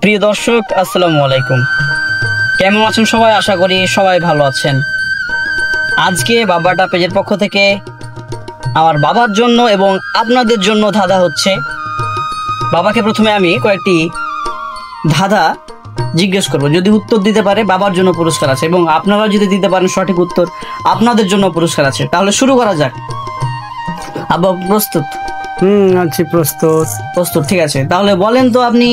প্রিয় দর্শক, আসসালামু আলাইকুম। কেমন আছেন সবাই? আশা করি সবাই ভালো আছেন। আজকে বাবাটা পেজের পক্ষ থেকে আমার বাবার জন্য এবং আপনাদের জন্য ধাঁধা হচ্ছে। বাবাকে প্রথমে আমি কয়েকটি ধাঁধা জিজ্ঞেস করব, যদি উত্তর দিতে পারে বাবার জন্য পুরস্কার আছে, এবং আপনারা যদি দিতে পারেন সঠিক উত্তর আপনাদের জন্য পুরস্কার আছে। তাহলে শুরু করা যাক। আব্বা প্রস্তুত? আছি প্রস্তুত। প্রস্তুত, ঠিক আছে। তাহলে বলেন তো আপনি,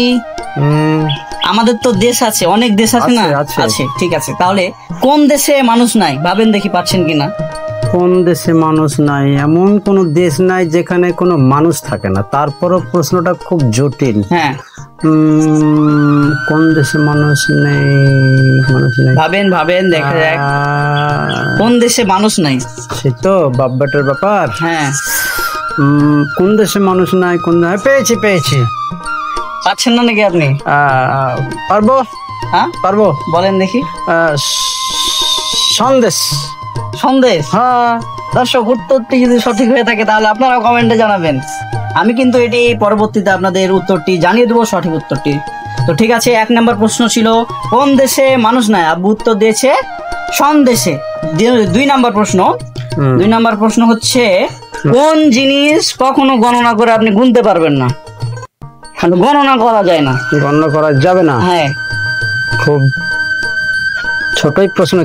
আমাদের তো দেশ আছে, অনেক দেশ আছে না? আছে, ঠিক আছে। তাহলে কোন দেশে মানুষ নাই? ভাবেন দেখি পাচ্ছেন কিনা। কোন দেশে মানুষ নাই? এমন কোন দেশ নাই যেখানে কোনো মানুষ থাকে না। তারপরও প্রশ্নটা খুব জটিল। হ্যাঁ, কোন দেশে মানুষ নেই? ভাবেন ভাবেন, দেখা যাক কোন দেশে মানুষ নাই। সে তো বাব্বাটার ব্যাপার। হ্যাঁ, কোন দেশে মানুষ নাই? পেয়েছি পাচ্ছেন না নাকি আপনি? পারবো। হ্যাঁ পারবো, বলেন দেখি। সন্দেশ। সন্দেশ? হ্যাঁ। দর্শক, উত্তরটি যদি সঠিক হয়ে থাকে তাহলে আপনারা কমেন্টে জানাবেন। আমি কিন্তু এটি পরবর্তীতে আপনাদের উত্তরটি জানিয়ে দেবো, সঠিক উত্তরটি। তো ঠিক আছে, 1 নম্বর প্রশ্ন ছিল কোন দেশে মানুষ নাই, আব্বু উত্তর দিয়েছে সন্দেশে। 2 নম্বর প্রশ্ন, 2 নম্বর প্রশ্ন হচ্ছে কোন জিনিস কখনো গণনা করে আপনি গুনতে পারবেন না? গণনা করা যায় না। গণনা করা যাবে না? হ্যাঁ, খুব ছোটই প্রশ্ন।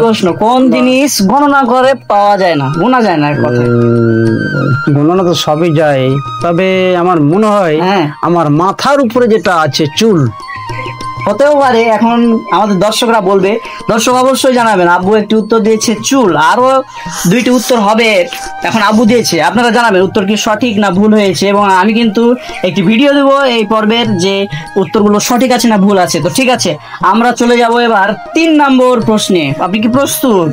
প্রশ্ন, কোন জিনিস গণনা করে পাওয়া যায় না, গোনা যায় না? গণনা তো সবই যায়, তবে আমার মনে হয় আমার মাথার উপরে যেটা আছে চুল। হতেও পারে। এখন আমাদের দর্শকরা বলবে, দর্শক অবশ্যই জানাবেন। আব্বু একটি উত্তর দিয়েছে চুল, আরো 2টি উত্তর হবে। এখন আব্বু দিয়েছে, আপনারা জানাবেন উত্তর কি সঠিক না ভুল হয়েছে, এবং আমি কিন্তু একটি ভিডিও দেবো এই পর্বের যে উত্তরগুলো সঠিক আছে না ভুল আছে। তো ঠিক আছে, আমরা চলে যাব এবার 3 নম্বর প্রশ্নে। আপনি কি প্রস্তুত?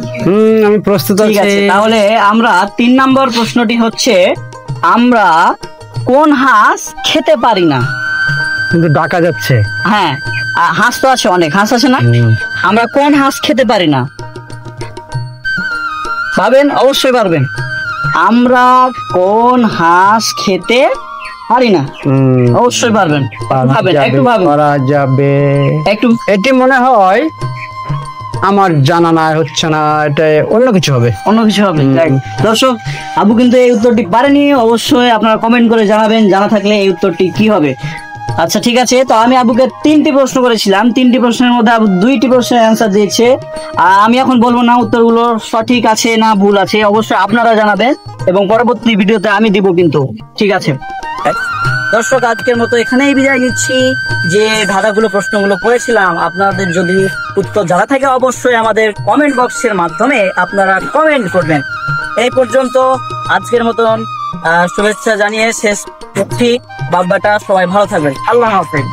আমি প্রস্তুত আছি। ঠিক আছে, তাহলে আমরা 3 নম্বর প্রশ্নটি হচ্ছে, আমরা কোন হাঁস খেতে পারি না? কিন্তু ডাকা যাচ্ছে। হ্যাঁ, হাঁস তো আছে, অনেক হাঁস আছে না? আমরা কোন হাঁস খেতে পারি না? ভাবেন, অবশ্যই পারবেন। আমরা কোন হাঁস খেতে পারি না? অবশ্যই পারবেন। ভাবেন, একটু ভাবেন। পারা যাবে একটু। এটি মনে হয় আমার জানা না, হচ্ছে না, এটা অন্য কিছু হবে। অন্য কিছু হবে। দর্শক, আবু কিন্তু এই উত্তরটি পারেনি। অবশ্যই আপনারা কমেন্ট করে জানাবেন, জানা থাকলে এই উত্তরটি কি হবে। আচ্ছা, ঠিক আছে। তো আমি আবুকে 3টি প্রশ্ন করেছিলাম, 3টি প্রশ্নের মধ্যে আবু 2টি প্রশ্নের অ্যান্সার দিয়েছে। আমি এখন বলবো না উত্তরগুলো সঠিক আছে না ভুল আছে, অবশ্যই আপনারা জানাবেন, এবং পরবর্তী ভিডিওতে আমি দিব কিন্তু। ঠিক আছে দর্শক, আজকের মতো এখানেই বিদায় নিচ্ছি। যে ধাঁধাগুলো প্রশ্নগুলো করেছিলাম, আপনাদের যদি উত্তর জানা থাকে অবশ্যই আমাদের কমেন্ট বক্সের মাধ্যমে আপনারা কমেন্ট করবেন। এই পর্যন্ত আজকের মতন শুভেচ্ছা জানিয়ে শেষ করছি। বাব্বাটা, সবাই ভালো থাকবেন। আল্লাহ হাফেজ।